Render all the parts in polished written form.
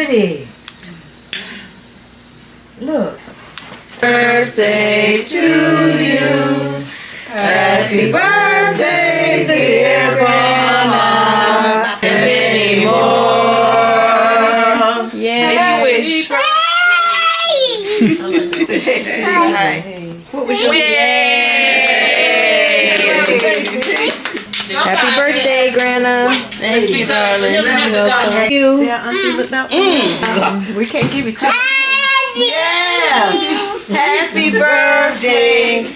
pretty. Look. Birthday to you. Happy birthday, dear Grandma. And many more. Yeah. Wish. What was your Happy birthday, Grandma. Thank you, darling. Thank you. Yeah, Auntie, look that we can't give it to you. Yeah. Happy birthday.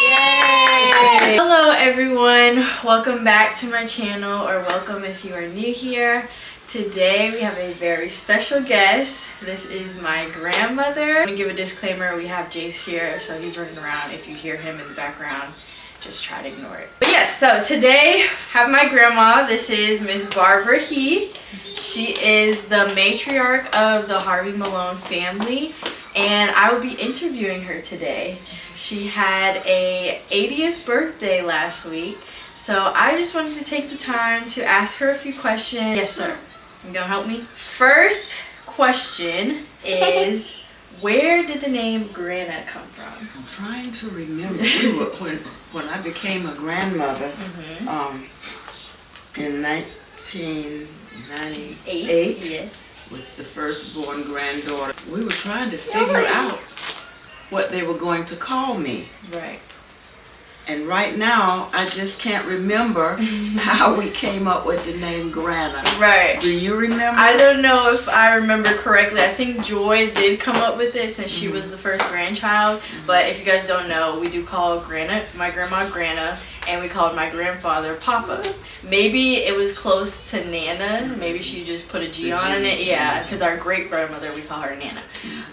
Yay. Hello everyone, welcome back to my channel, or welcome if you are new here. Today we have a very special guest. This is my grandmother. I'm gonna give a disclaimer, we have Jace here, so he's running around. If you hear him in the background, just try to ignore it. But yes, so today I have my grandma. This is Miss Barbara Heath. She is the matriarch of the Harvey Malone family, and I will be interviewing her today. She had a 80th birthday last week, so I just wanted to take the time to ask her a few questions. Yes, sir. You gonna help me? First question is, where did the name Grana come from? I'm trying to remember. When I became a grandmother, in 1998, Yes. with the firstborn granddaughter, we were trying to figure out what they were going to call me. Right. And right now, I just can't remember how we came up with the name Grana. Right. Do you remember? I don't know if I remember correctly. I think Joy did come up with it since she was the first grandchild. But if you guys don't know, we do call my grandma Grana, and we called my grandfather Papa. Maybe it was close to Nana. Maybe she just put a G on it. Yeah, because our great grandmother, we call her Nana.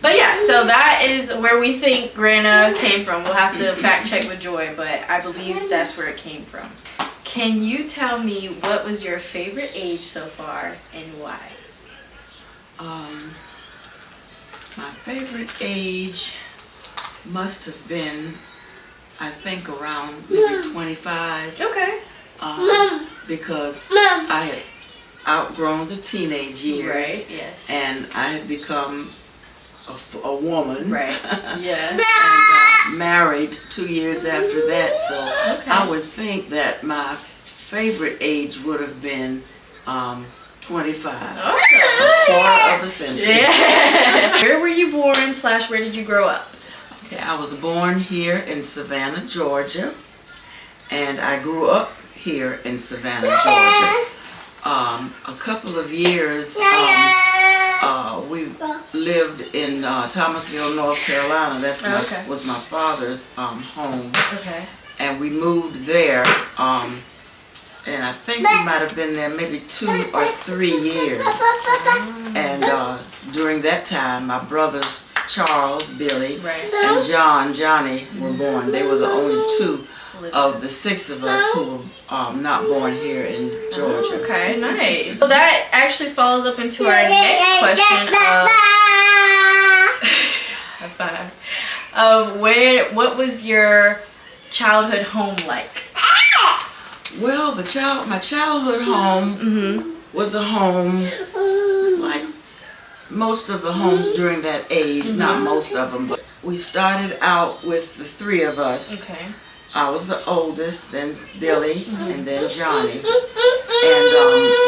But yeah, so that is where we think Grana came from. We'll have to fact check with Joy, but I believe that's where it came from. Can you tell me what was your favorite age so far and why? My favorite age must have been, I think, around maybe 25. Okay. Because I had outgrown the teenage years. Right, yes. And I had become a woman. Right, yeah. And married 2 years after that. So Okay. I would think that my favorite age would have been 25. Awesome. A quarter of a century. Yeah. Where were you born / where did you grow up? Okay, I was born here in Savannah, Georgia, and I grew up here in Savannah, Georgia. A couple of years we lived in Thomasville, North Carolina. That's was my father's home. Okay. And we moved there, and I think we might have been there maybe 2 or 3 years. And during that time, my brothers Charles, Billy, and Johnny were born. They were the only 2 of the 6 of us who were not born here in Georgia. Okay, nice. So that actually follows up into our next question of what was your childhood home like? Well, my childhood home was a home like most of the homes during that age. Not most of them, but we started out with the 3 of us. Okay. I was the oldest, then Billy, and then Johnny. And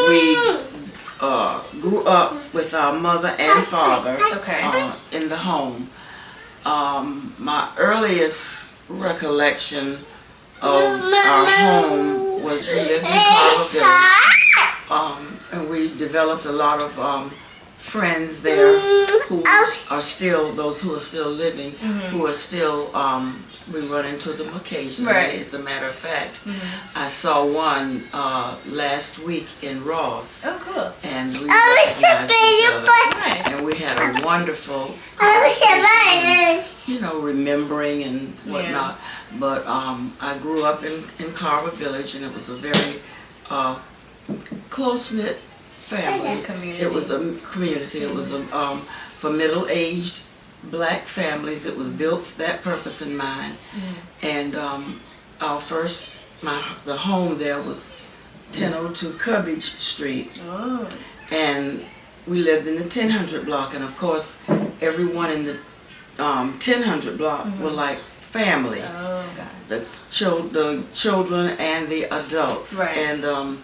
we grew up with our mother and father in the home. My earliest recollection of our home was we lived in Carver Village, and we developed a lot of friends there who are still, those who are still living, who are still, we run into them occasionally. As a matter of fact, I saw one last week in Ross. Oh, cool. And we recognized each other. Nice. And we had a wonderful conversation, you know, remembering and whatnot. But I grew up in Carver Village, and it was a very close-knit family. Community. It was a community. It was for middle-aged Black families. It was built for that purpose in mind. And our first, the home there was 1002 Cubbage Street. Oh. and we lived in the 1000 block, and of course everyone in the 1000 block were like family. Oh, God. The children and the adults. Right. And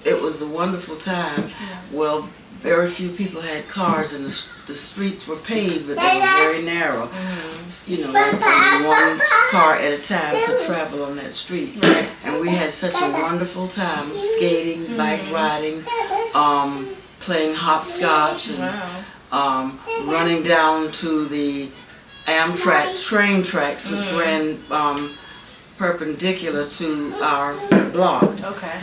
it was a wonderful time. Well, very few people had cars, and the streets were paved, but they were very narrow. You know, like only one car at a time could travel on that street. Right. And we had such a wonderful time skating, bike riding, playing hopscotch, and running down to the Amtrak train tracks, which ran perpendicular to our block. Okay.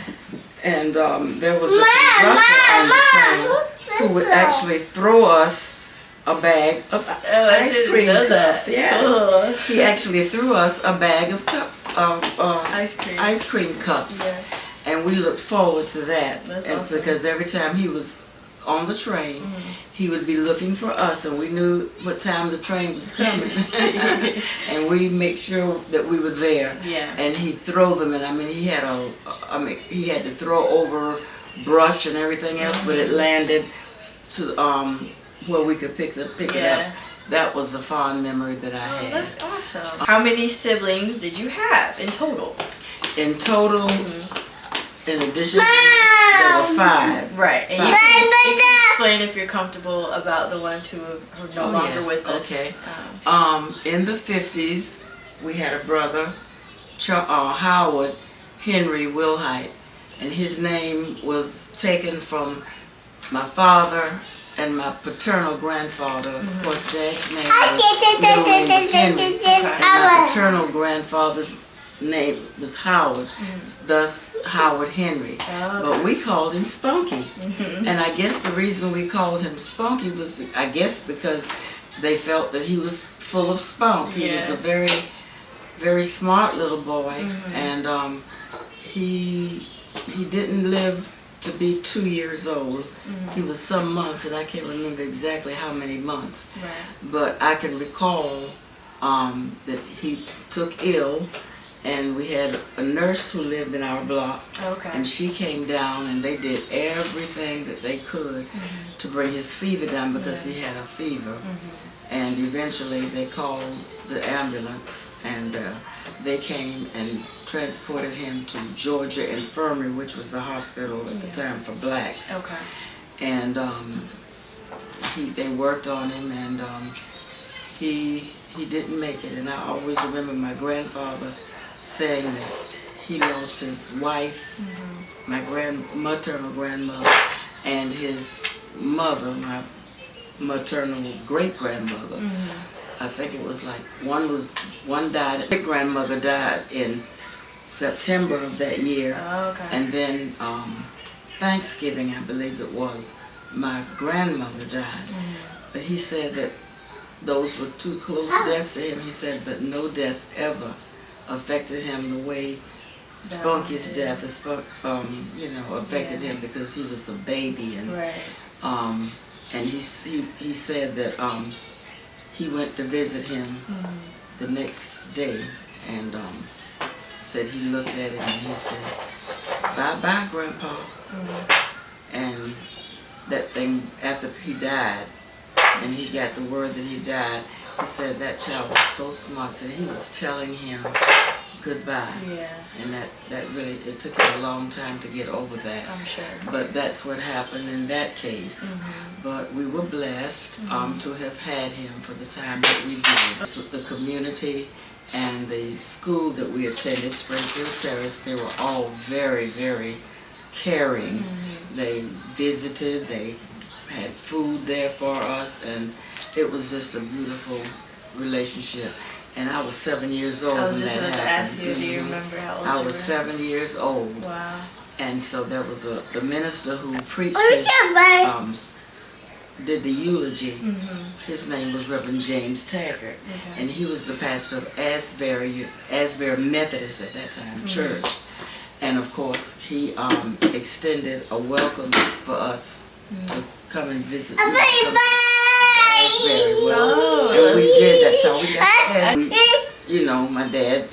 And there was a conductor on the train who would actually throw us a bag of ice cream cups. Yes. Cool. He actually threw us a bag of ice cream cups. Yeah. And we looked forward to that. That's and awesome. Because every time he was on the train, he would be looking for us, and we knew what time the train was coming. And we make sure that we were there. Yeah. And he'd throw them, and I mean he had to throw over brush and everything else, but it landed to where we could pick it up. That was a fond memory that I had. That's awesome. How many siblings did you have in total? In total, in addition, there were 5. Right. And you can explain if you're comfortable about the ones who are no longer with us. Okay. In the 50s, we had a brother, Howard Henry Wilhite, and his name was taken from my father and my paternal grandfather. Of course, Dad's name was Henry, and my paternal grandfather's name was Howard, thus Howard Henry. But we called him Spunky. And I guess the reason we called him Spunky was, I guess, because they felt that he was full of spunk. He was a very, very smart little boy, and he didn't live to be 2 years old. He was some months, and I can't remember exactly how many months. Right. But I can recall that he took ill, and we had a nurse who lived in our block, and she came down, and they did everything that they could to bring his fever down, because he had a fever. And eventually they called the ambulance, and they came and transported him to Georgia Infirmary, which was the hospital at the time for blacks. And they worked on him, and he didn't make it. And I always remember my grandfather saying that he lost his wife, my maternal grandmother, and his mother, my maternal great-grandmother. I think it was like one died. Great grandmother died in September of that year, and then Thanksgiving, I believe it was, my grandmother died. But he said that those were 2 close deaths to him. He said, but no death ever affected him the way Spunky's death, affected him, because he was a baby, and he said that he went to visit him the next day, and said he looked at it and he said, "Bye-bye, Grandpa." And that thing, after he died, and he got the word that he died, he said that child was so smart, said he was telling him goodbye. And that really, it took him a long time to get over that. I'm sure. But that's what happened in that case. But we were blessed to have had him for the time that we did. So the community and the school that we attended, Springfield Terrace, they were all very, very caring. They visited, they had food there for us, and it was just a beautiful relationship. And I was 7 years old when that happened. I was just about to ask you, do you remember how old you were? I was 7 years old. Wow. And so there was the minister who preached did the eulogy. His name was Reverend James Taggart. And he was the pastor of Asbury Methodist at that time, church. And of course, he extended a welcome for us to come and visit. Asbury. Well, and we did. That's how we got to Asbury. You know, my dad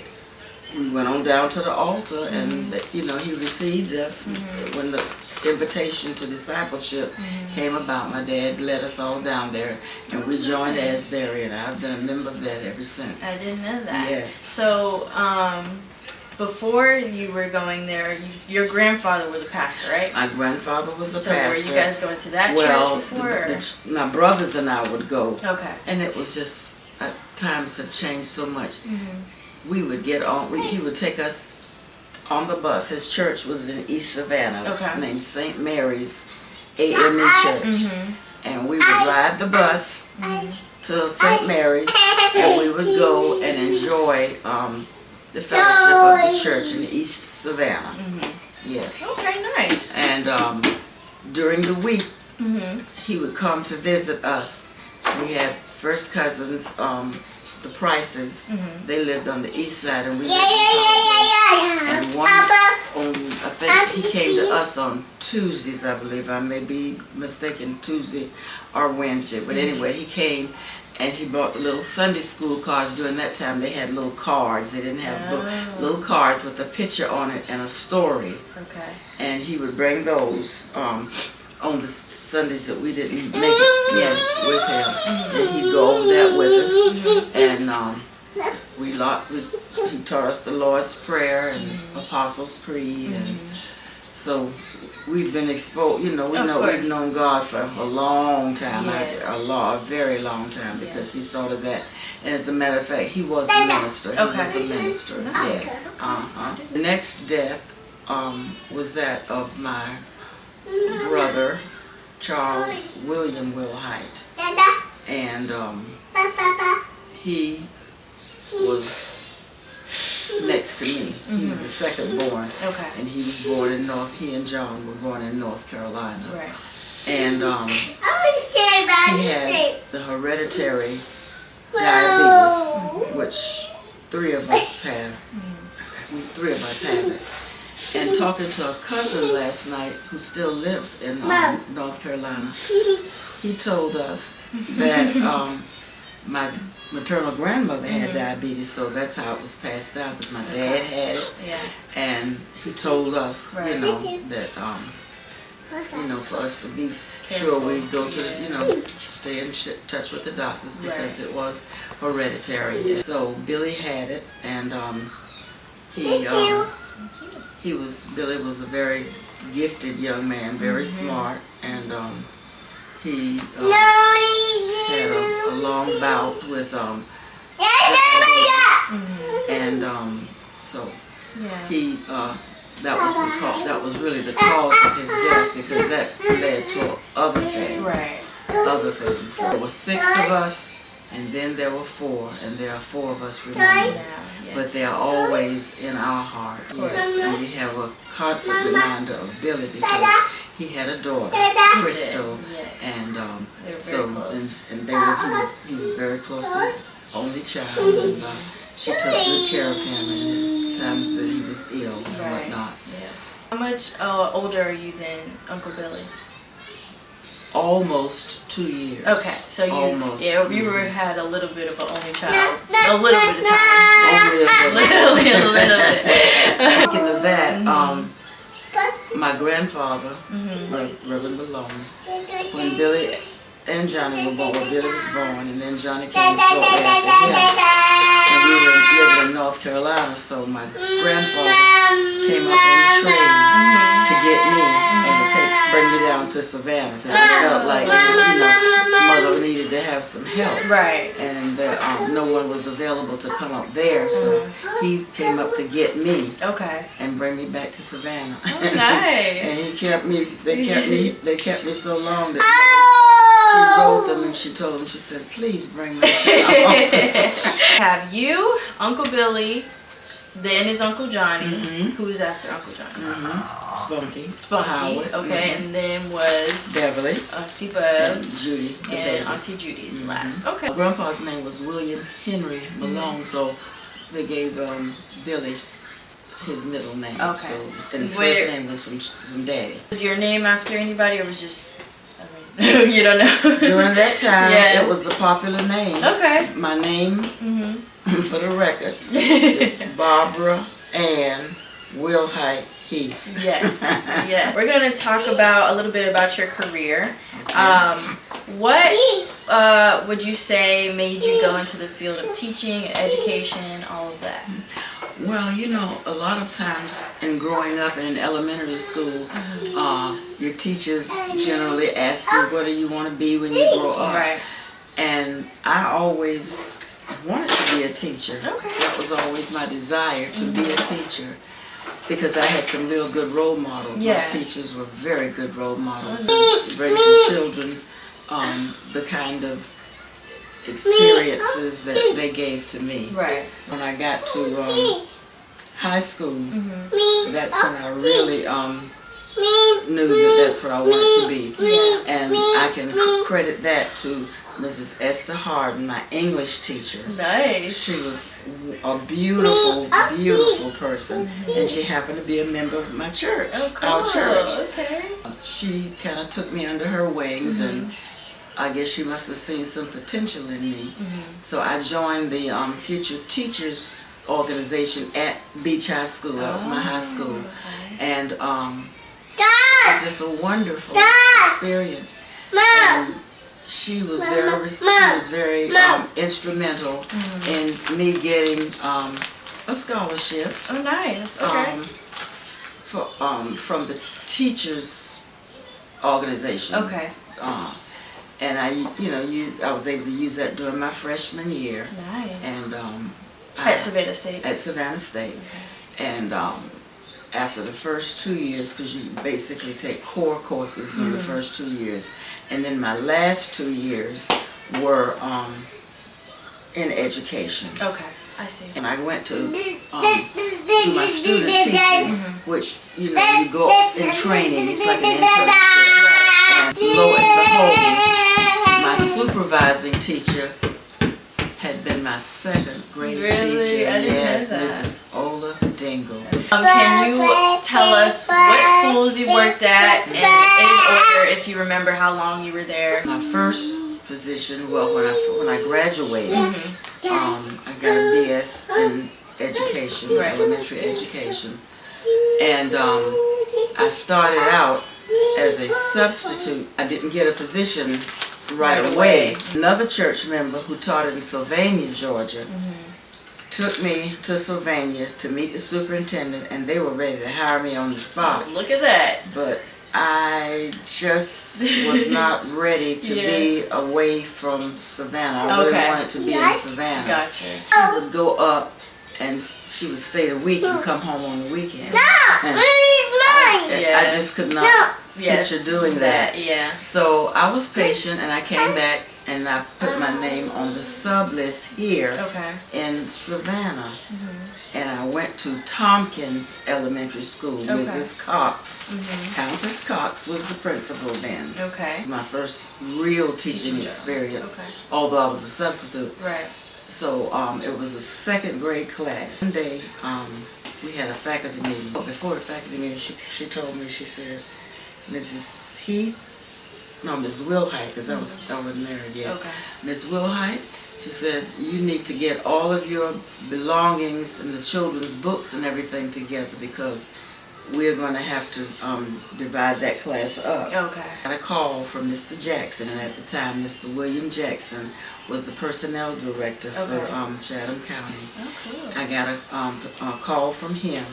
we went on down to the altar, and you know, he received us when the invitation to discipleship came about. My dad led us all down there, and we joined Asbury, and I've been a member of that ever since. I didn't know that. Yes. So, before you were going there, your grandfather was a pastor, right? My grandfather was a So pastor. were you guys going to that Well, church before? or? my brothers and I would go, Okay. and it was just times have changed so much. We would get on. He would take us on the bus. His church was in East Savannah. It's named St. Mary's AME Church, and we would ride the bus to St. Mary's, and we would go and enjoy the fellowship of the church in East Savannah. Yes. Okay, nice. And during the week, he would come to visit us. We had first cousins, the Prices. They lived on the east side, and we lived in and once I think he came to us on Tuesdays, I believe. I may be mistaken, Tuesday or Wednesday. But anyway, he came and he brought the little Sunday school cards. During that time, they had little cards. They didn't have little cards with a picture on it and a story. Okay. And he would bring those on the Sundays that we didn't make it in with him. And he'd go over that with us. And he taught us the Lord's Prayer and Apostles' Creed. And so we've been exposed, you know, we've known God for a long time, a very long time, because he saw to that. And as a matter of fact, he was a minister. He was a minister, yes. The next death was that of my brother, Charles William Wilhite. And he was next to me. He was the second born. Okay. And he was born in he and John were born in North Carolina. Right. And he had the hereditary diabetes, which three of us have. Three of us have it. And talking to a cousin last night who still lives in North Carolina, he told us that my maternal grandmother had diabetes, so that's how it was passed down, because my dad had it. And he told us, you know, that you know, for us to be sure we go to, stay in touch with the doctors, because it was hereditary. So Billy had it, and Billy was a very gifted young man, very smart, and he had a long bout with diabetes, and so he that was really the cause of his death, because that led to other things. So there were 6 of us, and then there were 4, and there are 4 of us remaining. But they are always in our hearts. Yes, and we have a constant reminder of Billy, because he had a daughter, Crystal, and he was very close to his only child, and she took good care of him in his times that he was ill and whatnot. How much older are you than Uncle Billy? Almost 2 years. Okay, so you had a little bit of an only child, a little bit of time. Only a little bit. Speaking of that, my grandfather, Reverend Malone, when Billy and Johnny were born, Billy was born, and then Johnny came shortly after him. And we were living in North Carolina, so my grandfather came up on the train to get me and to bring me down to Savannah, because he felt like, Mother needed to have some help. Right. And no one was available to come up there, so he came up to get me. Okay. And bring me back to Savannah. Oh, nice. And he kept me. They kept me so long that she wrote them and she told them. She said, "Please bring my child." Have you, Uncle Billy, then is Uncle Johnny. Who's after Uncle Johnny? Spunky. Howard. Okay, and then was Beverly, Auntie Bub, and Judy, and Auntie Judy's last. Okay. My grandpa's name was William Henry Malone, so they gave Billy his middle name. Okay. So, and his first name was from Daddy. Was your name after anybody, or was just? You don't know. During that time, it was a popular name. Okay. My name for the record, it's Barbara Ann Wilhite Heath. Yes, yes. We're going to talk about a little bit about your career. Okay. What would you say made you go into the field of teaching, education, all of that? Well, you know, a lot of times in growing up in elementary school, your teachers generally ask you, what do you want to be when you grow up? Right. And I always wanted to be a teacher. Okay. That was always my desire, to be a teacher, because I had some real good role models. Yeah. My teachers were very good role models. Bring to children the kind of experiences that they gave to me. Right. When I got to high school, that's when I really knew that that's what I wanted to be. And I can credit that to Mrs. Esther Harden, my English teacher. Nice. She was a beautiful, beautiful person, and she happened to be a member of my church, Oh, cool. our church. Okay. She kind of took me under her wings, and I guess she must have seen some potential in me. So I joined the Future Teachers organization at Beach High School. That was my high school. And it was just a wonderful experience. And she was very instrumental in me getting a scholarship. Oh, nice. Okay. From the teachers organization. Okay. And I was able to use that during my freshman year. Nice. And At Savannah State. At Savannah State. And after the first 2 years, because you basically take core courses in the first 2 years, and then my last 2 years were in education. Okay, I see. And I went to do my student teaching, which, you know, you go in training, it's like an internship. And lo and behold, my supervising teacher had been my second grade teacher. Yes, Mrs. Ola Dingle. Can you tell us what schools you worked at, and in order, if you remember how long you were there? My first position, well, when I graduated, I got a BS in education, elementary education, and I started out as a substitute. I didn't get a position right away. Another church member who taught in Sylvania, Georgia, took me to Sylvania to meet the superintendent, and they were ready to hire me on the spot. Look at that. But I just was not ready to be away from Savannah. I really wanted to be in Savannah. Gotcha. She would go up and she would stay the week and come home on the weekend. I just could not picture doing that. Yeah. So I was patient, and I came back and I put my name on the sub list here in Savannah. And I went to Tompkins Elementary School. Mrs. Cox, Countess Cox was the principal then. Okay. It was my first real teaching experience, although I was a substitute. Right. So it was a second grade class. One day we had a faculty meeting. Before the faculty meeting, she told me, she said, Mrs. Heath, no, Ms. Wilhite, because I wasn't married yet. Ms. Wilhite, she said, you need to get all of your belongings and the children's books and everything together, because we're going to have to divide that class up. I got a call from Mr. Jackson, and at the time Mr. William Jackson was the personnel director for Chatham County. I got a call from him,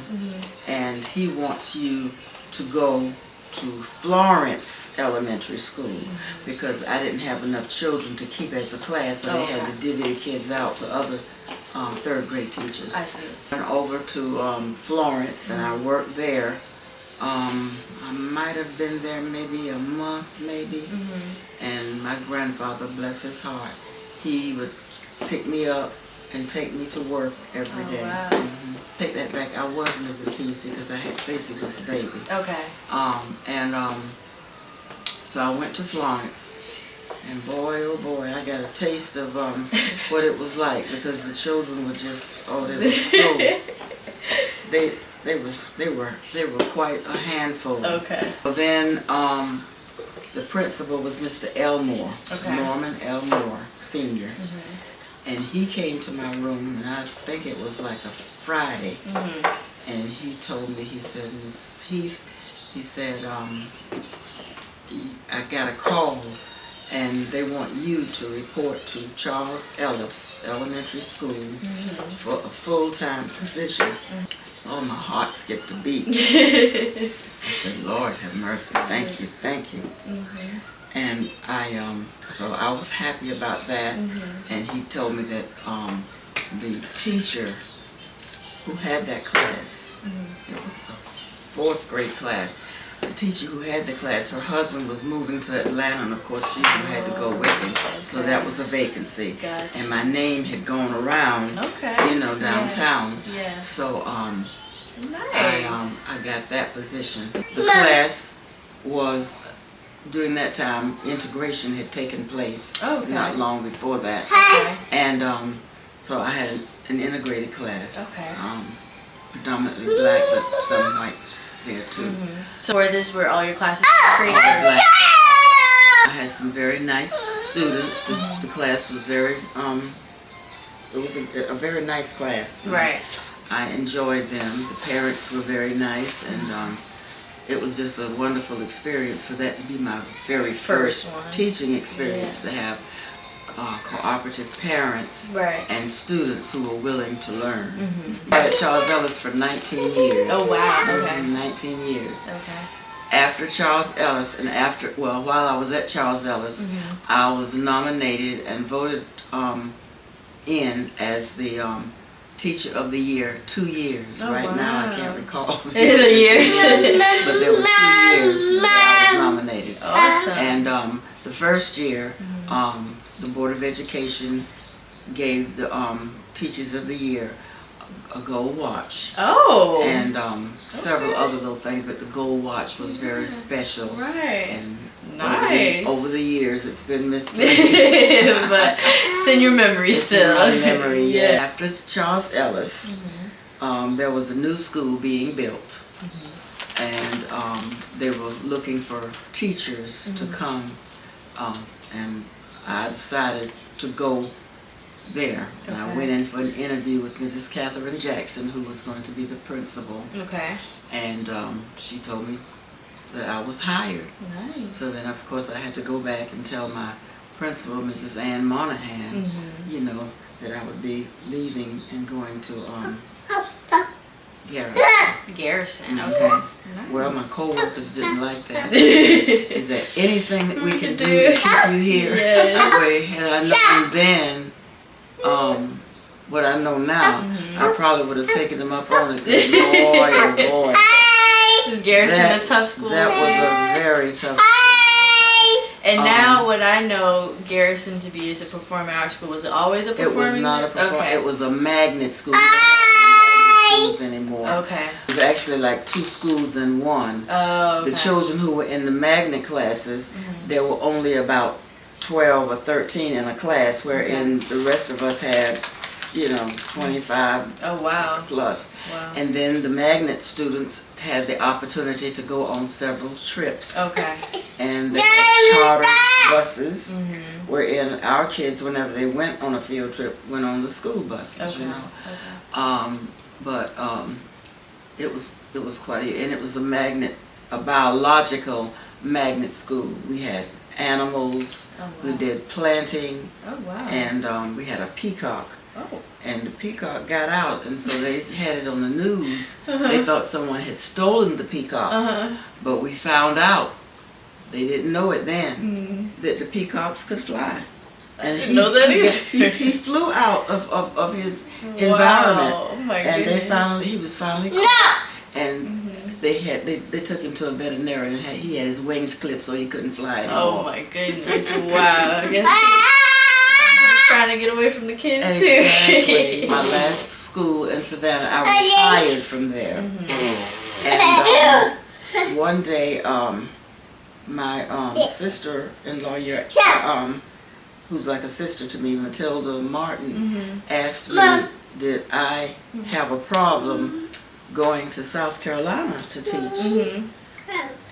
and he wants you to go to Florence Elementary School, because I didn't have enough children to keep as a class, so they had to divvy the kids out to other third grade teachers. I see. Went over to Florence, and I worked there. I might have been there maybe a month, maybe. And my grandfather, bless his heart, he would pick me up and take me to work every day. Wow. Take that back. I was Mrs. Heath because I had Stacy was the baby. So I went to Florence, and boy, oh boy, I got a taste of what it was like, because the children were just, they were so, they were quite a handful. But then the principal was Mr. Elmore, Norman Elmore Sr. And he came to my room, and I think it was like a Friday, and he told me, he said, "Miss Heath," he said, "I got a call, and they want you to report to Charles Ellis Elementary School for a full-time position." Oh, my heart skipped a beat. I said, "Lord have mercy, thank you, thank you." And so I was happy about that. And he told me that the teacher who had that class, it was a 4th grade class, the teacher who had the class, her husband was moving to Atlanta, and of course she had to go with him. So that was a vacancy. Gotcha. And my name had gone around, downtown. Yeah. So Nice. I got that position. The class was, during that time, integration had taken place not long before that. Okay. And so I had an integrated class. Okay. Predominantly black, but some whites there too. So were all your classes All created? black. I had some very nice students. The class was very, it was a very nice class. Right. I enjoyed them. The parents were very nice, and it was just a wonderful experience for that to be my very first one. teaching experience, to have cooperative parents and students who were willing to learn. I was at Charles Ellis for 19 years. Oh, wow. Okay. 19 years. Okay. After Charles Ellis, and while I was at Charles Ellis, I was nominated and voted in as the Teacher of the Year 2 years. Oh, right wow. now I can't recall The years. but there were 2 years that I was nominated. Awesome. And the first year, the Board of Education gave the Teachers of the Year a gold watch. Oh. And several other little things, but the gold watch was very special. Right. And Nice. over the years, it's been misplaced. But it's in your memory still. In my memory, yeah. After Charles Ellis, there was a new school being built, and they were looking for teachers to come, and I decided to go there. And I went in for an interview with Mrs. Catherine Jackson, who was going to be the principal. Okay. And she told me that I was hired. Nice. So then, of course, I had to go back and tell my principal, Mrs. Ann Monahan, you know, that I would be leaving and going to Garrison. Garrison. Mhm. Okay. Nice. Well, my co-workers didn't like that. Is there anything that we can do to keep you here? Yes. Anyway, had I known then what I know now, I probably would have taken them up on it. Boy, oh boy. Is Garrison a tough school? That was a very tough school. And now what I know Garrison to be is a performing arts school. Was it always a performing? It was not a performing. Okay. It was a magnet school. We don't have magnet schools anymore. Okay. It was actually like 2 schools in one. Oh, okay. The children who were in the magnet classes, there were only about 12 or 13 in a class, wherein the rest of us had, 25 Oh, wow. plus. Wow. And then the magnet students had the opportunity to go on several trips. Okay. And they had charter buses, wherein our kids, whenever they went on a field trip, went on the school buses, Okay. But it was quite, and it was a biological magnet school. We had animals, we did planting, and we had a peacock. Oh. And the peacock got out, and so they had it on the news. They thought someone had stolen the peacock, but we found out, they didn't know it then, that the peacocks could fly. And didn't know that either. He flew out of his environment, Oh my and goodness. he was finally caught. And they took him to a veterinarian, and he had his wings clipped so he couldn't fly anymore. Oh my goodness! Wow. I guess he's trying to get away from the kids Exactly. too. My last school in Savannah, I retired from there. And one day, my sister-in-law, who's like a sister to me, Matilda Martin, asked me, did I have a problem going to South Carolina to teach?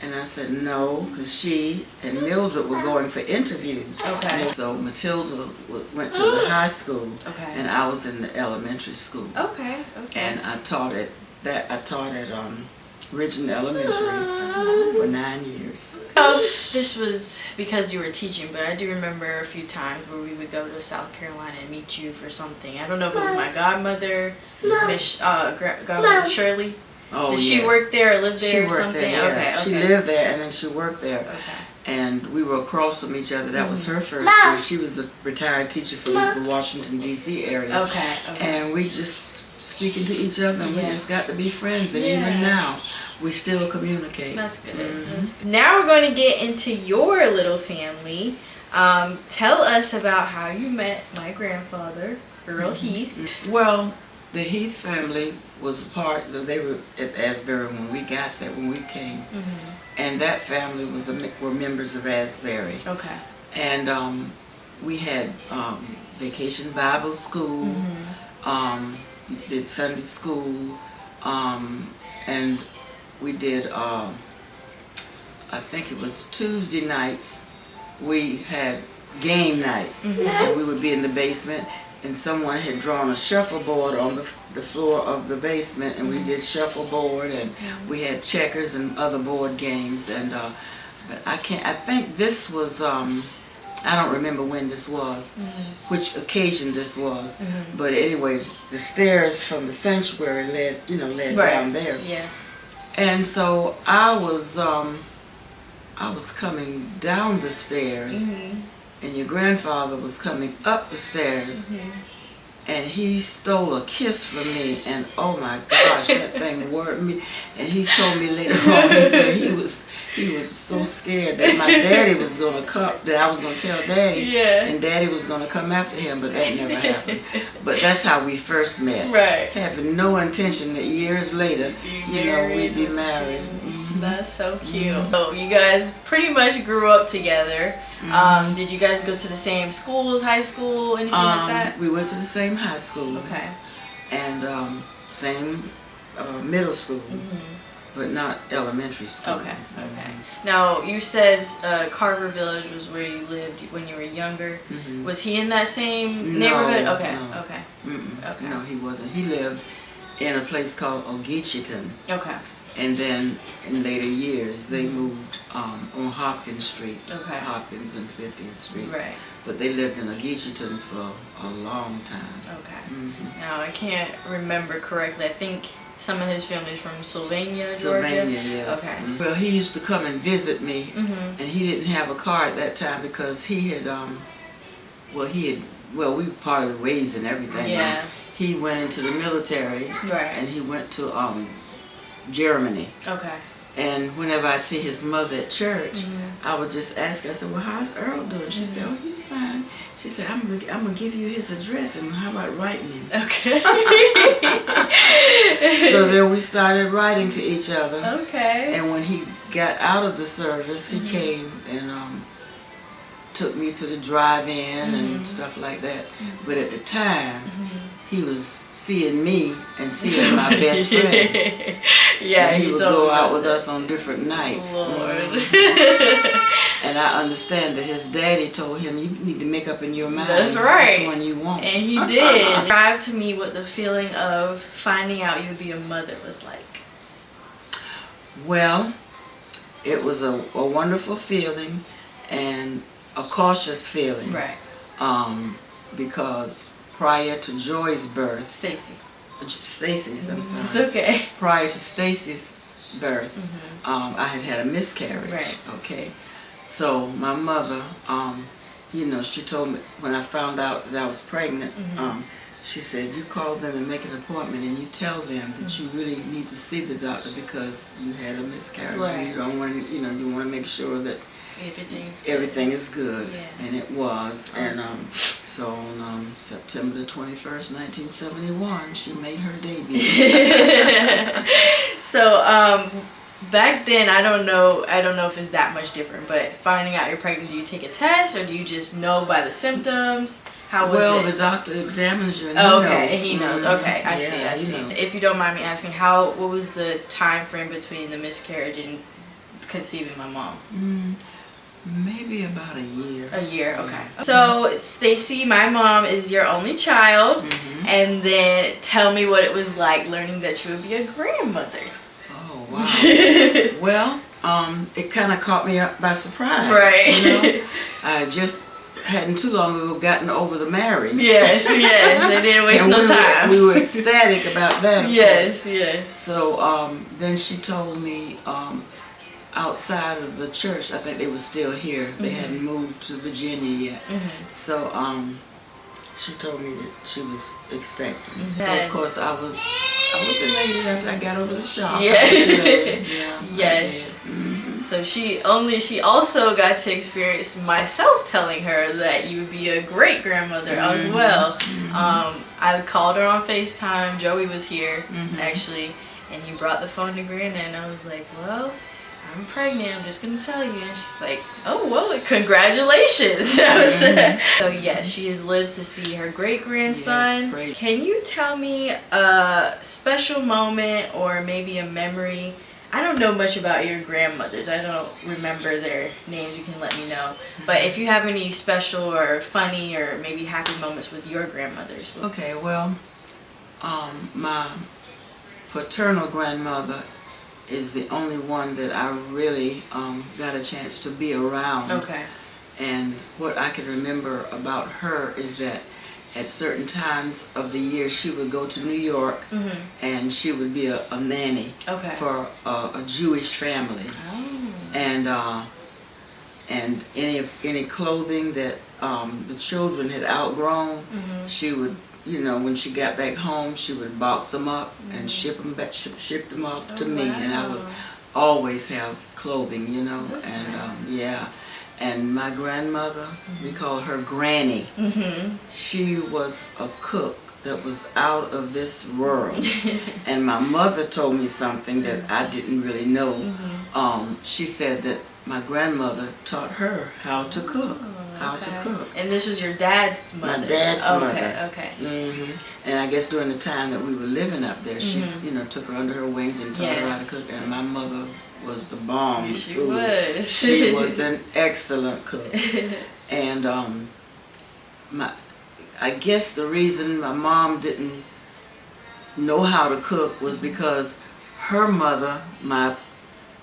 And I said no, because she and Mildred were going for interviews. Okay. And so Matilda went to the high school, Okay. and I was in the elementary school. Okay. Okay. And I taught at Ridgeland Elementary for 9 years. This was because you were teaching, but I do remember a few times where we would go to South Carolina and meet you for something. I don't know if it was my godmother, Miss Godmother Shirley. Oh, Did she work there or live there or something? There, yeah. Okay, okay. She lived there and then she worked there. Okay. And we were across from each other. That was her first year. She was a retired teacher from the Washington, D.C. area. Okay. And we just speaking to each other, and we just got to be friends. And even now, we still communicate. That's good. That's good. Now we're going to get into your little family. Tell us about how you met my grandfather, Earl Heath. Well, the Heath family was a part. They were at Asbury when we got there, when we came, and that family were members of Asbury. Okay. And we had Vacation Bible School. We did Sunday school, and we did. I think it was Tuesday nights. We had game night, and we would be in the basement. And someone had drawn a shuffleboard on the floor of the basement, and we did shuffleboard, and we had checkers and other board games. And but I think this was. I don't remember when this was, which occasion this was. But anyway, the stairs from the sanctuary led down there. Yeah. And so I was coming down the stairs. And your grandfather was coming up the stairs, and he stole a kiss from me, and oh my gosh, that thing worried me. And he told me later on, he said he was so scared that my daddy was going to come, that I was going to tell Daddy, and Daddy was going to come after him, but that never happened. But that's how we first met. Right. Having no intention that years later, we'd be married. That's so cute. So you guys pretty much grew up together. Did you guys go to the same schools, high school, anything like that? We went to the same high school. Okay. And same middle school, but not elementary school. Okay. Okay. Now you said Carver Village was where you lived when you were younger. Was he in that same neighborhood? Okay. No. Okay. Okay. No, he wasn't. He lived in a place called Ogeechiton. Okay. And then in later years, they moved on Hopkins Street, Hopkins and 50th Street. Right. But they lived in Ogeechiton for a long time. Okay. Now, I can't remember correctly. I think some of his family's from Sylvania, Georgia? Sylvania, yes. Okay. Well, he used to come and visit me, and he didn't have a car at that time because he had, we parted ways and everything. Yeah. He went into the military, and he went to Germany. Okay. And whenever I see his mother at church, I would just ask her, I said, well, how's Earl doing? She said, oh, he's fine. She said, I'm gonna give you his address, and how about writing him? Okay. So then we started writing to each other. Okay. And when he got out of the service, he came and took me to the drive-in and stuff like that. But at the time, he was seeing me and seeing my best friend. Yeah, and he would go out with us on different nights. Lord. And I understand that his daddy told him, you need to make up in your mind which one you want. And he did. Describe to me what the feeling of finding out you would be a mother was like. Well, it was a wonderful feeling and a cautious feeling. Right. Because prior to Joy's birth, Stacy's, I'm sorry. It's okay. Prior to Stacy's birth, I had a miscarriage. Right. Okay. So my mother, she told me when I found out that I was pregnant, she said, you call them and make an appointment and you tell them that you really need to see the doctor because you had a miscarriage. Right. And you don't want to, you want to make sure that everything is good. Yeah. And it was. And so on September the 21st, 1971, she made her debut. So back then, I don't know if it's that much different, but finding out you're pregnant, do you take a test or do you just know by the symptoms? How was it? Well, the doctor examines you and he knows. He knows. Okay, I see. Knows. If you don't mind me asking, what was the time frame between the miscarriage and conceiving my mom? Maybe about a year. A year, okay. So, Stacy, my mom is your only child, and then tell me what it was like learning that you would be a grandmother. Oh, wow. Well, it kind of caught me up by surprise. Right. You know? I just hadn't too long ago gotten over the marriage. Yes, they didn't waste And no time. We were ecstatic about that, of Yes, course. yes. So then she told me outside of the church, I think they were still here. They hadn't moved to Virginia yet. So she told me that she was expecting. So of course I was elated after I got over the shock. Yeah. Yeah. Yes. So she also got to experience myself telling her that you would be a great grandmother as well. I called her on FaceTime. Joey was here actually, and you brought the phone to Grandma, and I was like, well, I'm pregnant, I'm just gonna tell you. And she's like, oh, well, congratulations. So yes, she has lived to see her great-grandson. Yes, Can you tell me a special moment or maybe a memory? I don't know much about your grandmothers. I don't remember their names. You can let me know. But if you have any special or funny or maybe happy moments with your grandmothers. Okay, well, my paternal grandmother is the only one that I really got a chance to be around. Okay. And what I can remember about her is that at certain times of the year she would go to New York and she would be a nanny for a Jewish family. And any clothing that the children had outgrown, she would, you know, when she got back home, she would box them up and ship them off to me, and I would always have clothing, you know. That's nice. Yeah. And my grandmother, we call her Granny. She was a cook that was out of this world. And my mother told me something that I didn't really know. She said that my grandmother taught her how to cook. And this was your dad's mother? My dad's mother. Okay. And I guess during the time that we were living up there, she, you know, took her under her wings and taught her how to cook. And my mother was the bomb with food. Was. She was an excellent cook. And I guess the reason my mom didn't know how to cook was because her mother, my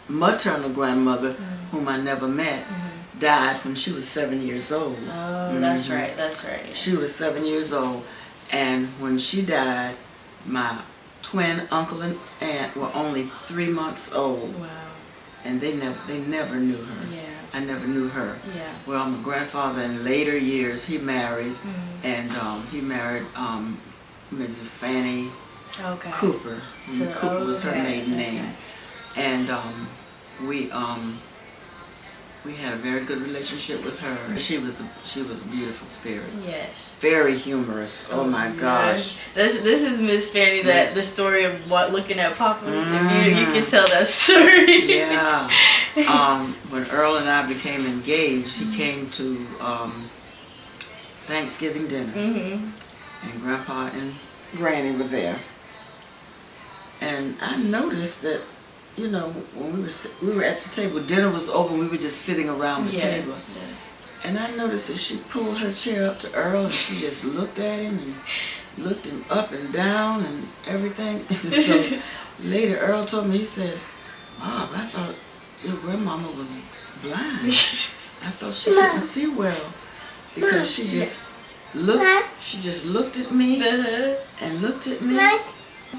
maternal grandmother, whom I never met, died when she was 7 years old. Oh, that's right. Yeah. She was 7 years old, and when she died, my twin uncle and aunt were only 3 months old. Wow. And they never knew her. Yeah. I never knew her. Yeah. Well, my grandfather in later years, he married, and he married Mrs. Fanny Cooper. So, Cooper was her maiden name. And we had a very good relationship with her. She was a beautiful spirit. Yes. Very humorous. Oh my gosh. This is Miss Fanny. That the story of looking at Papa. You can tell that story. Yeah. When Earl and I became engaged, he came to Thanksgiving dinner, and Grandpa and Granny were there. And I noticed that, you know, when we were at the table, dinner was over, and we were just sitting around the table. Yeah. And I noticed that she pulled her chair up to Earl, and she just looked at him and looked him up and down and everything. So later, Earl told me, he said, "Bob, I thought your grandmama was blind. I thought she couldn't see well because she just looked at me and looked at me."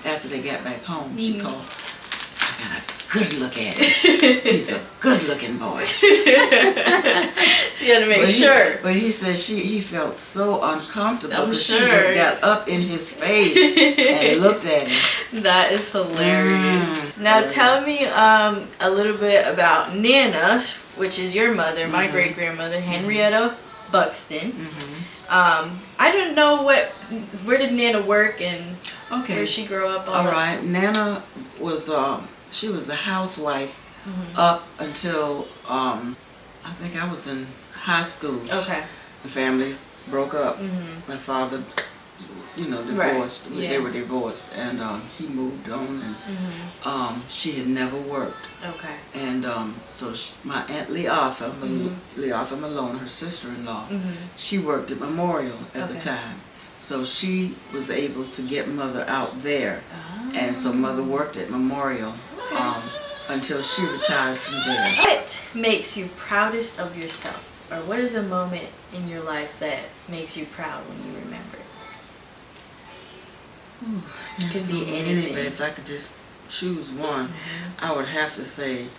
After they got back home, she called, "I got a good look at him. He's a good-looking boy." She had to make sure. But he said he felt so uncomfortable because she just got up in his face and looked at him. That is hilarious. Now tell me a little bit about Nana, which is your mother, my great-grandmother, Henrietta Buxton. I don't know where did Nana work and where did she grow up? All right, Nana was she was a housewife up until I think I was in high school. Okay. The family broke up. My father divorced. Right. Yeah. They were divorced, and he moved on, and she had never worked. Okay. And so my Aunt Leartha, Leartha Malone, her sister-in-law, she worked at Memorial at the time. So she was able to get Mother out there. Oh. And so Mother worked at Memorial until she retired from there. What makes you proudest of yourself? Or what is a moment in your life that makes you proud when you remember it? It could be anything. But if I could just choose one, I would have to say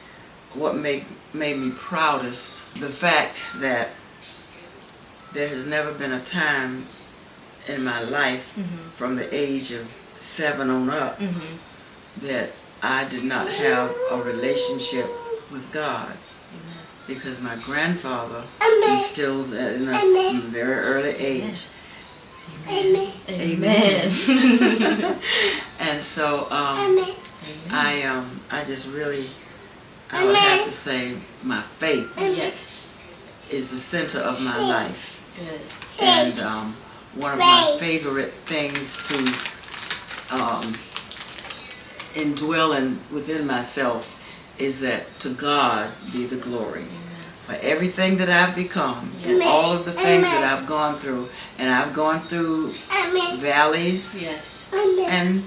what made me proudest, the fact that there has never been a time in my life from the age of 7 on up that I did not have a relationship with God. Because my grandfather instilled that in us from a very early age. Amen. Amen. And so I just really, I would have to say my faith is the center of my life. Good. And one of my favorite things to indwell within myself is that to God be the glory for everything that I've become, all of the things that I've gone through, and I've gone through valleys and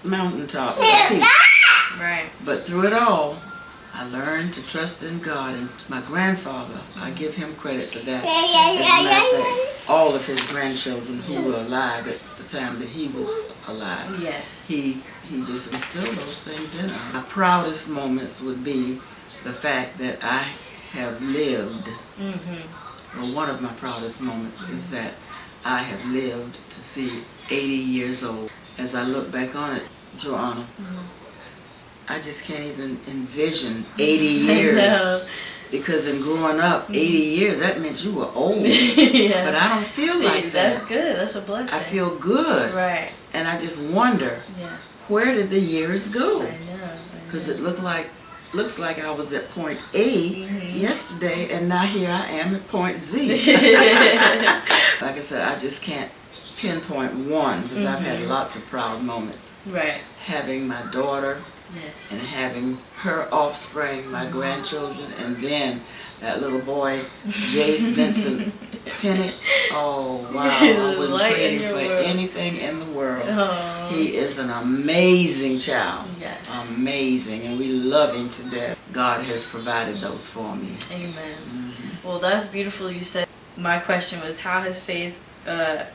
mountaintops of peace. Right. But through it all, I learned to trust in God, and my grandfather, I give him credit for that. As a matter of fact, all of his grandchildren who were alive at the time that he was alive, he just instilled those things in us. My proudest moments would be the fact that I have lived, or one of my proudest moments is that I have lived to see 80 years old. As I look back on it, Joanna, I just can't even envision 80 years. Because in growing up, 80 years, that meant you were old. But I don't feel like that. That's good. That's a blessing. I feel good. Right. And I just wonder, where did the years go? I know. Because it looks like I was at point A yesterday, and now here I am at point Z. Like I said, I just can't pinpoint one, because I've had lots of proud moments. Right. Having my daughter, and having her offspring, my grandchildren, and then that little boy, Jace Vincent Pennant. Oh, wow. I wouldn't trade him for anything in the world. Oh. He is an amazing child. Yes. Amazing. And we love him to death. God has provided those for me. Amen. Well, that's beautiful you said. My question was, how has faith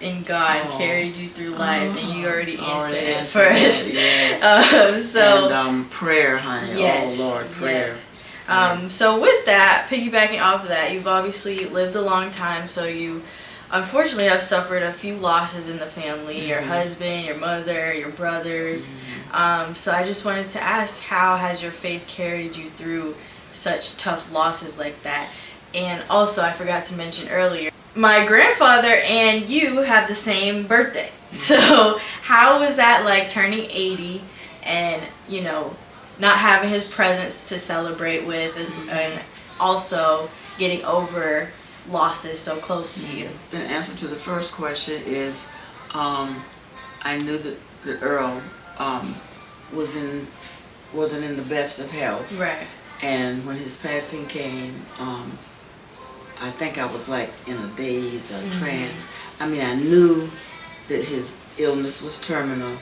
in God carried you through life, and you already answered it first. And prayer, honey. Oh Lord, prayer. So with that, piggybacking off of that, you've obviously lived a long time, so you unfortunately have suffered a few losses in the family, your husband, your mother, your brothers. So I just wanted to ask, how has your faith carried you through such tough losses like that? And also, I forgot to mention earlier, my grandfather and you have the same birthday. So how was that like, turning 80 and, you know, not having his presence to celebrate with, and also getting over losses so close to you? The answer to the first question is, I knew that Earl wasn't in the best of health. Right. And when his passing came, I think I was like in a daze or trance. I mean, I knew that his illness was terminal,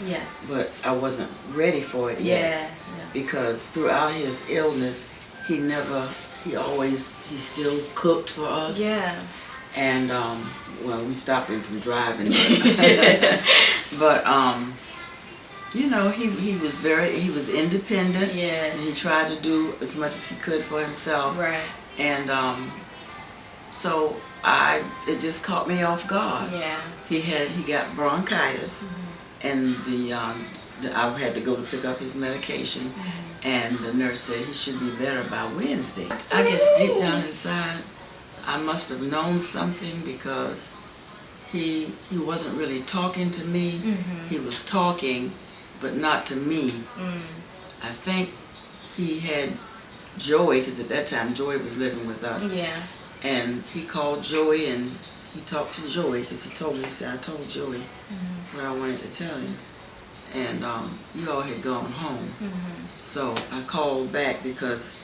but I wasn't ready for it yet. Because throughout his illness, he still cooked for us. And, well, we stopped him from driving. But, you know, he was independent. And he tried to do as much as he could for himself. Right. And, so it just caught me off guard. He got bronchitis, and I had to go to pick up his medication, and the nurse said he should be better by Wednesday. I guess deep down inside, I must have known something, because he wasn't really talking to me. He was talking, but not to me. I think he had Joey, because at that time Joey was living with us. And he called Joey, and he talked to Joey, because he told me, he said, I told Joey what I wanted to tell him. And you all had gone home. So I called back because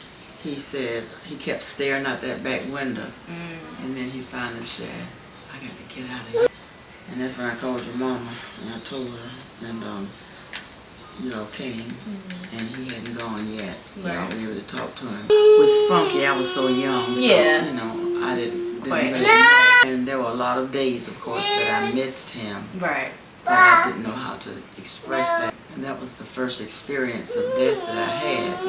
he said he kept staring out that back window. And then he finally said, I got to get out of here. And that's when I called your mama and I told her, and you all came, and he hadn't gone yet. Y'all were able to talk to him. With Spunky, I was so young, so you know, I didn't really know. And there were a lot of days, of course, that I missed him. Right. But I didn't know how to express that. And that was the first experience of death that I had.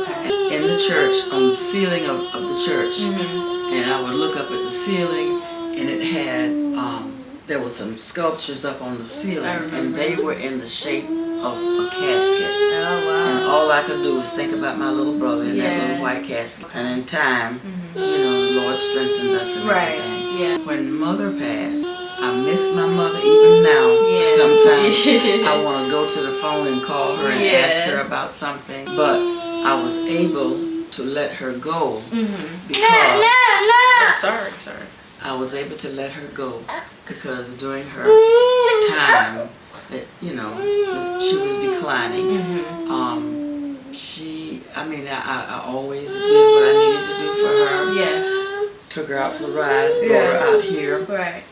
Okay. In the church, on the ceiling of the church. And I would look up at the ceiling, and it had, there were some sculptures up on the ceiling, and they were in the shape of a casket. Oh, wow. And all I could do was think about my little brother in that little white casket. And in time, you know, the Lord strengthened us and everything. Yeah. When Mother passed, I miss my mother even now. Sometimes I want to go to the phone and call her and ask her about something. But I was able to let her go because Sorry. I was able to let her go because during her time that, you know, she was declining, I always did what I needed to do for her. Yes. Took her out for rides, brought her out here. Right.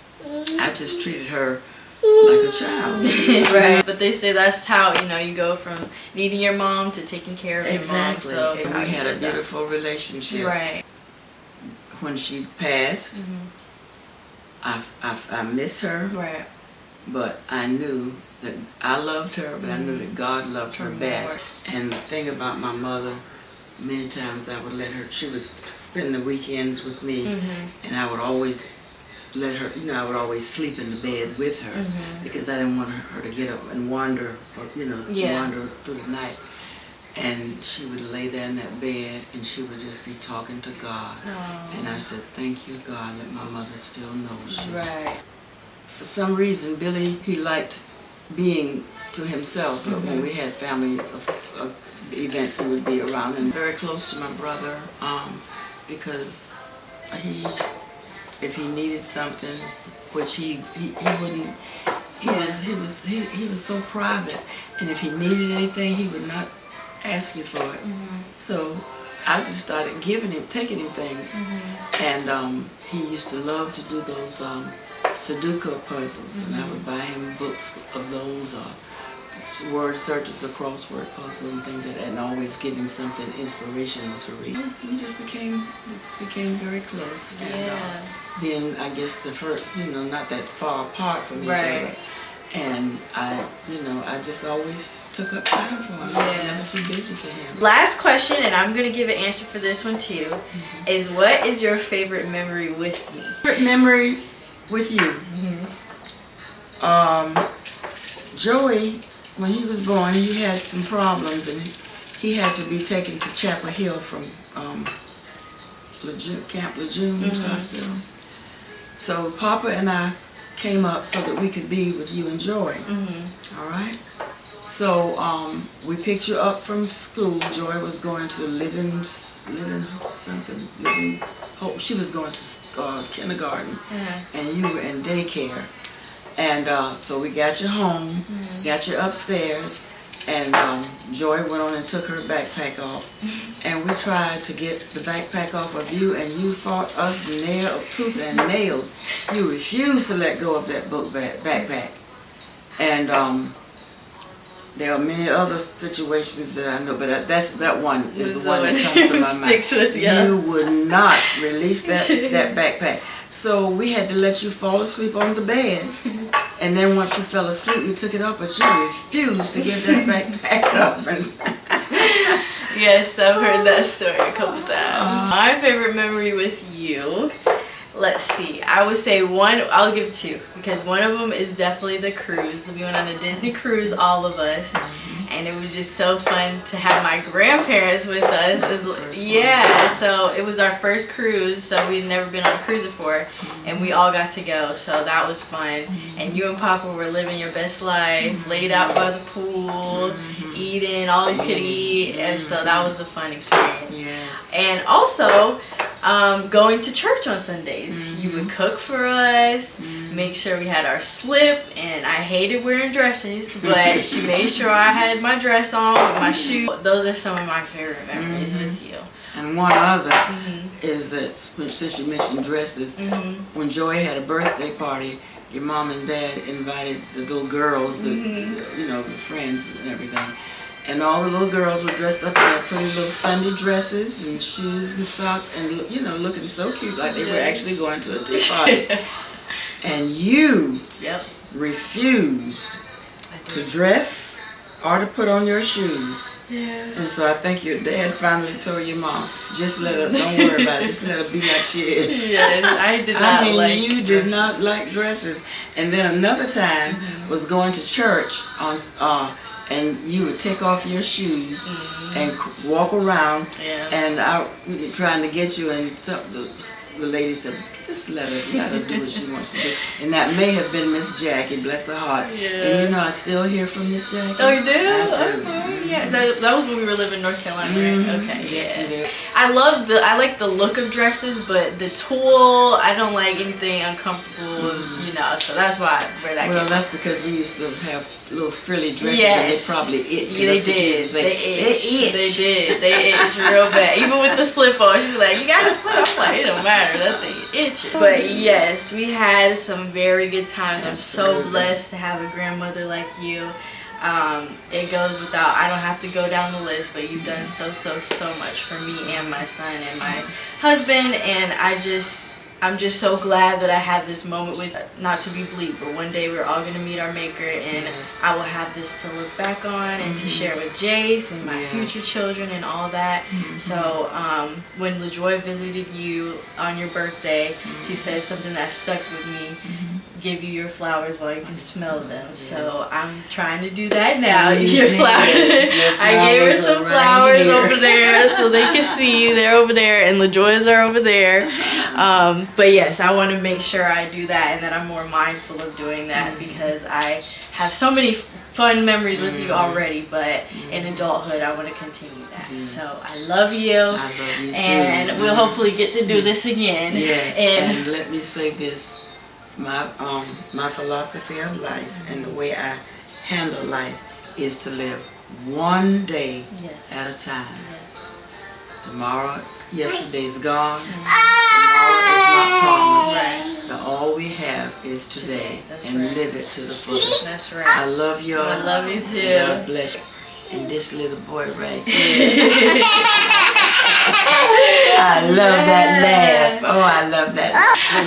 I just treated her like a child. Right. But they say that's how, you know, you go from needing your mom to taking care of your mom. So and we had a beautiful relationship. Right. When she passed, I miss her. Right. But I knew that I loved her, but I knew that God loved her best. And the thing about my mother, many times I would let her, she would spend the weekends with me, and I would always let her, you know, I would always sleep in the bed with her because I didn't want her to get up and wander, or, you know, wander through the night. And she would lay there in that bed and she would just be talking to God. And I said, thank you, God, that my mother still knows you. Right. For some reason, Billy, he liked being to himself, but when we had family events, he would be around. And very close to my brother, because if he needed something, which he wouldn't, he was so private, and if he needed anything, he would not ask you for it. So I just started taking him things, and he used to love to do those Sudoku puzzles, and I would buy him books of those, word searches or crossword puzzles and things like that, and always give him something inspirational to read. We just became very close. And, then I guess the first, you know, not that far apart from each other. And I just always took up time for him. I was never too busy for him. Last question, and I'm gonna give an answer for this one too, is what is your favorite memory with me? Favorite memory with you? Joey, when he was born, he had some problems, and he had to be taken to Chapel Hill from Camp Lejeune's hospital. So Papa and I came up so that we could be with you and Joy. All right. So we picked you up from school. Joy was going to she was going to kindergarten, and you were in daycare. And so we got you home, got you upstairs, and Joy went on and took her backpack off. And we tried to get the backpack off of you, and you fought us tooth and nails. You refused to let go of that backpack. And there are many other situations that I know, but that one is the one that comes to my mind. Sticks with you. You would not release that backpack. So we had to let you fall asleep on the bed. And then once you fell asleep, we took it up, but you refused to give that backpack up. Yes, I've heard that story a couple times. My favorite memory with you, let's see, I would say one, I'll give two, because one of them is definitely the cruise. We went on a Disney cruise, all of us, and it was just so fun to have my grandparents with us. So it was our first cruise, so we'd never been on a cruise before, and we all got to go, so that was fun. And you and Papa were living your best life, laid out by the pool, eating all you could eat, and so that was a fun experience. And also, going to church on Sundays. You would cook for us, make sure we had our slip, and I hated wearing dresses, but she made sure I had my dress on with my shoe. Those are some of my favorite memories with you. And one other is that, since you mentioned dresses, when Joy had a birthday party, your mom and dad invited the little girls, the, you know, the friends and everything. And all the little girls were dressed up in their pretty little Sunday dresses and shoes and socks and, you know, looking so cute like they were actually going to a tea party. And you refused to dress or to put on your shoes. And so I think your dad finally told your mom, just let her, don't worry about it, just let her be like she is. Yes, I did not you dresses. did not like dresses. And then another time was going to church on and you would take off your shoes and walk around, and I trying to get you, and some the lady said, just let her do what she wants to do. And that may have been Miss Jackie, bless her heart. And you know, I still hear from Miss Jackie. Oh, you do? I do. Okay. Yes, that was when we were living in North Carolina, right? Okay. Yes, yeah. I like the look of dresses, but the tulle, I don't like anything uncomfortable, you know, so that's why where that Well, came that's because we used to have little frilly dresses, Yes. and they probably itch. Yeah, they did. They itch. They itch real bad. Even with the slip on, she was like, you got a slip. I'm like, it don't matter. That thing itches. But yes, we had some very good times. I'm so blessed to have a grandmother like you. It goes without, I don't have to go down the list, but you've done so much for me and my son and my husband, and I'm just so glad that I had this moment with, not to be bleak, but one day we're all going to meet our maker, and I will have this to look back on and to share with Jace and my future children and all that. So when LaJoy visited you on your birthday, she said something that stuck with me. Give you your flowers while you can smell them. So I'm trying to do that now. Your flowers. I gave her some flowers over there so they can see. They're over there, and LaJoy's are over there. But yes, I want to make sure I do that, and that I'm more mindful of doing that, because I have so many fun memories with you already, but in adulthood I want to continue that. So I love you. I love you too. And we'll hopefully get to do this again. Yes, and let me say this. My philosophy of life and the way I handle life is to live one day at a time. Tomorrow, yesterday's gone. Tomorrow is not promised. But all we have is today, and live it to the fullest. That's right. I love you. I love you too. God bless you. And this little boy right here. I love that laugh. Oh, I love that.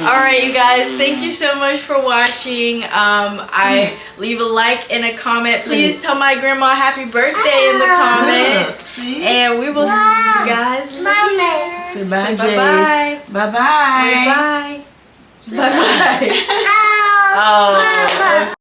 Alright, you guys, thank you so much for watching. I leave a like and a comment. Please tell my grandma happy birthday in the comments. And we will see you guys later. Say bye, Jace. Bye bye. Bye bye. Bye bye. Oh.